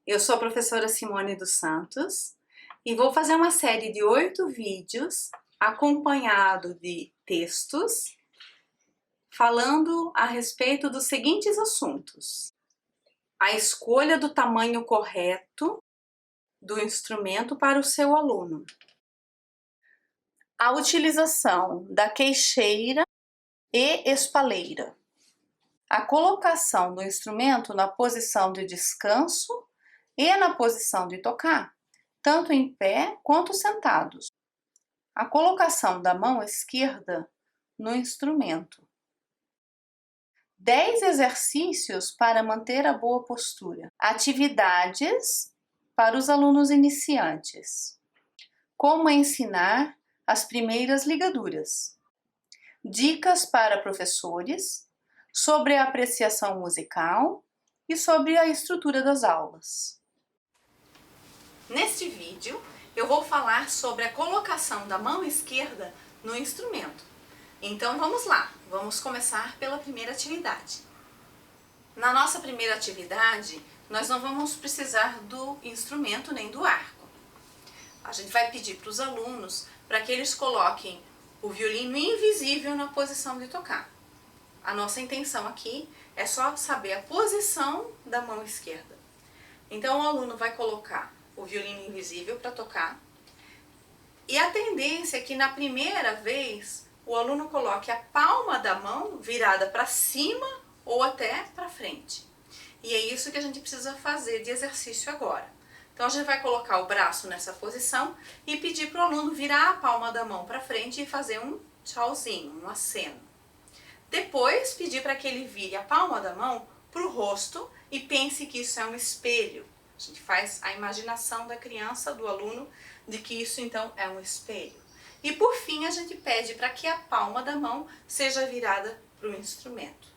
Eu sou a professora Simone dos Santos e vou fazer uma série de 8 vídeos acompanhado de textos falando a respeito dos seguintes assuntos: a escolha do tamanho correto do instrumento para o seu aluno, a utilização da queixeira e espaleira, a colocação do instrumento na posição de descanso e na posição de tocar, tanto em pé quanto sentados, a colocação da mão esquerda no instrumento, 10 exercícios para manter a boa postura, atividades para os alunos iniciantes, como ensinar as primeiras ligaduras, dicas para professores sobre a apreciação musical e sobre a estrutura das aulas. Neste vídeo, eu vou falar sobre a colocação da mão esquerda no instrumento. Então vamos lá, vamos começar pela primeira atividade. Na nossa primeira atividade, nós não vamos precisar do instrumento nem do arco. A gente vai pedir para os alunos para que eles coloquem o violino invisível na posição de tocar. A nossa intenção aqui é só saber a posição da mão esquerda. Então o aluno vai colocar o violino invisível para tocar, e a tendência é que na primeira vez o aluno coloque a palma da mão virada para cima ou até para frente. E é isso que a gente precisa fazer de exercício agora. Então a gente vai colocar o braço nessa posição e pedir para o aluno virar a palma da mão para frente e fazer um tchauzinho, um aceno. Depois pedir para que ele vire a palma da mão para o rosto e pense que isso é um espelho. A gente faz a imaginação da criança, do aluno, de que isso então é um espelho. E por fim a gente pede para que a palma da mão seja virada para o instrumento.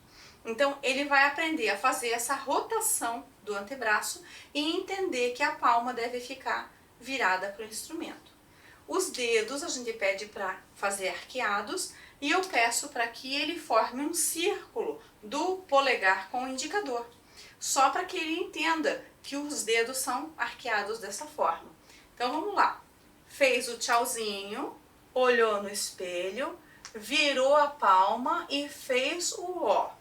Então ele vai aprender a fazer essa rotação do antebraço e entender que a palma deve ficar virada para o instrumento. Os dedos a gente pede para fazer arqueados e eu peço para que ele forme um círculo do polegar com o indicador, só para que ele entenda que os dedos são arqueados dessa forma. Então vamos lá. Fez o tchauzinho, olhou no espelho, virou a palma e fez o ó.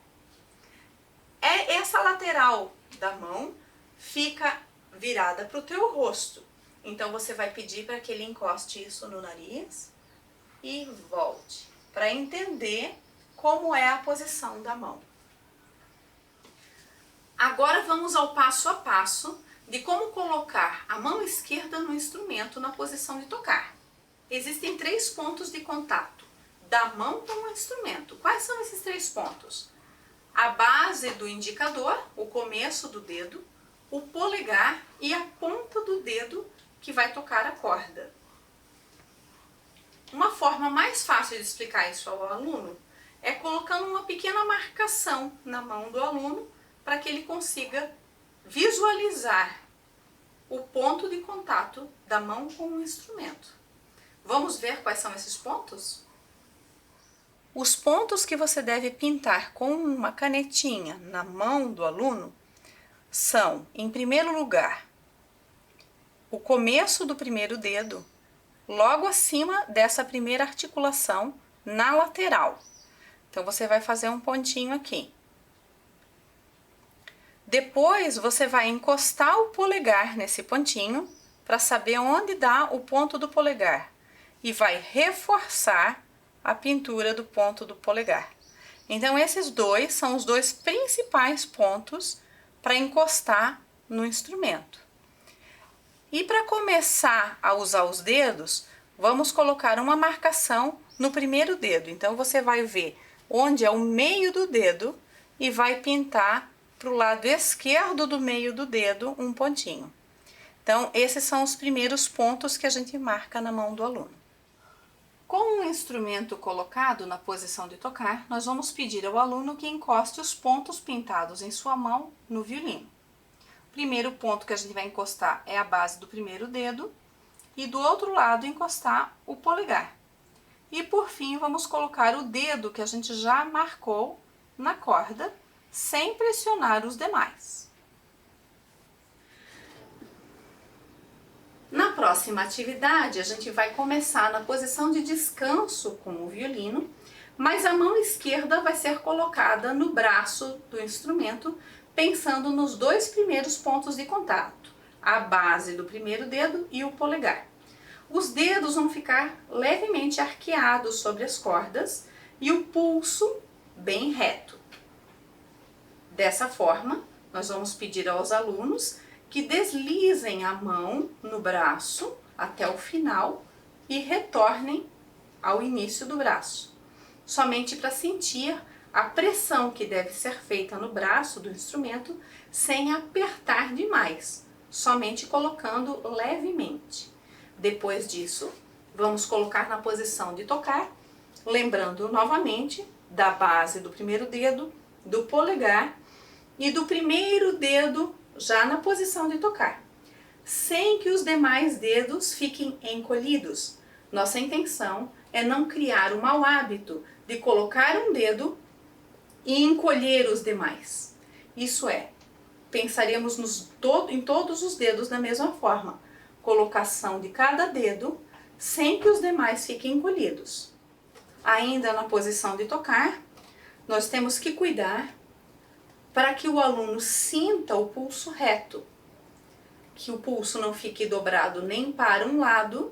Essa lateral da mão fica virada para o teu rosto. Então você vai pedir para que ele encoste isso no nariz e volte, para entender como é a posição da mão. Agora vamos ao passo a passo de como colocar a mão esquerda no instrumento na posição de tocar. Existem 3 pontos de contato da mão com o instrumento. Quais são esses 3 pontos? A base do indicador, o começo do dedo, o polegar e a ponta do dedo que vai tocar a corda. Uma forma mais fácil de explicar isso ao aluno é colocando uma pequena marcação na mão do aluno para que ele consiga visualizar o ponto de contato da mão com o instrumento. Vamos ver quais são esses pontos? Os pontos que você deve pintar com uma canetinha na mão do aluno são, em primeiro lugar, o começo do primeiro dedo, logo acima dessa primeira articulação, na lateral. Então você vai fazer um pontinho aqui. Depois você vai encostar o polegar nesse pontinho para saber onde dá o ponto do polegar e vai reforçar a pintura do ponto do polegar. Então esses dois são os 2 principais pontos para encostar no instrumento. E para começar a usar os dedos, vamos colocar uma marcação no primeiro dedo. Então você vai ver onde é o meio do dedo e vai pintar para o lado esquerdo do meio do dedo um pontinho. Então esses são os primeiros pontos que a gente marca na mão do aluno. Com o instrumento colocado na posição de tocar, nós vamos pedir ao aluno que encoste os pontos pintados em sua mão no violino. O primeiro ponto que a gente vai encostar é a base do primeiro dedo e do outro lado encostar o polegar. E por fim vamos colocar o dedo que a gente já marcou na corda, sem pressionar os demais. Na próxima atividade, a gente vai começar na posição de descanso com o violino, mas a mão esquerda vai ser colocada no braço do instrumento, pensando nos dois primeiros pontos de contato, a base do primeiro dedo e o polegar. Os dedos vão ficar levemente arqueados sobre as cordas e o pulso bem reto. Dessa forma, nós vamos pedir aos alunos que deslizem a mão no braço até o final e retornem ao início do braço, somente para sentir a pressão que deve ser feita no braço do instrumento sem apertar demais, somente colocando levemente. Depois disso, vamos colocar na posição de tocar, lembrando novamente da base do primeiro dedo, do polegar e do primeiro dedo já na posição de tocar, sem que os demais dedos fiquem encolhidos. Nossa intenção é não criar o mau hábito de colocar um dedo e encolher os demais. Isso é, pensaremos em todos os dedos da mesma forma, colocação de cada dedo sem que os demais fiquem encolhidos. Ainda na posição de tocar, nós temos que cuidar para que o aluno sinta o pulso reto, que o pulso não fique dobrado nem para um lado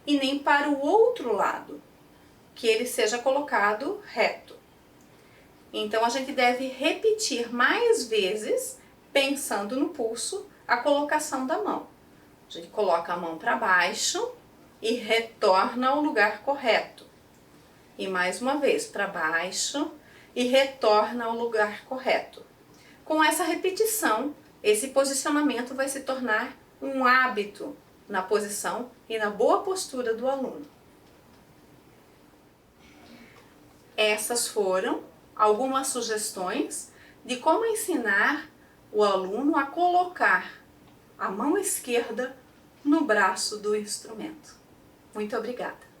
e nem para o outro lado, que ele seja colocado reto. Então a gente deve repetir mais vezes, pensando no pulso, a colocação da mão. A gente coloca a mão para baixo e retorna ao lugar correto. E mais uma vez, para baixo e retorna ao lugar correto. Com essa repetição, esse posicionamento vai se tornar um hábito na posição e na boa postura do aluno. Essas foram algumas sugestões de como ensinar o aluno a colocar a mão esquerda no braço do instrumento. Muito obrigada!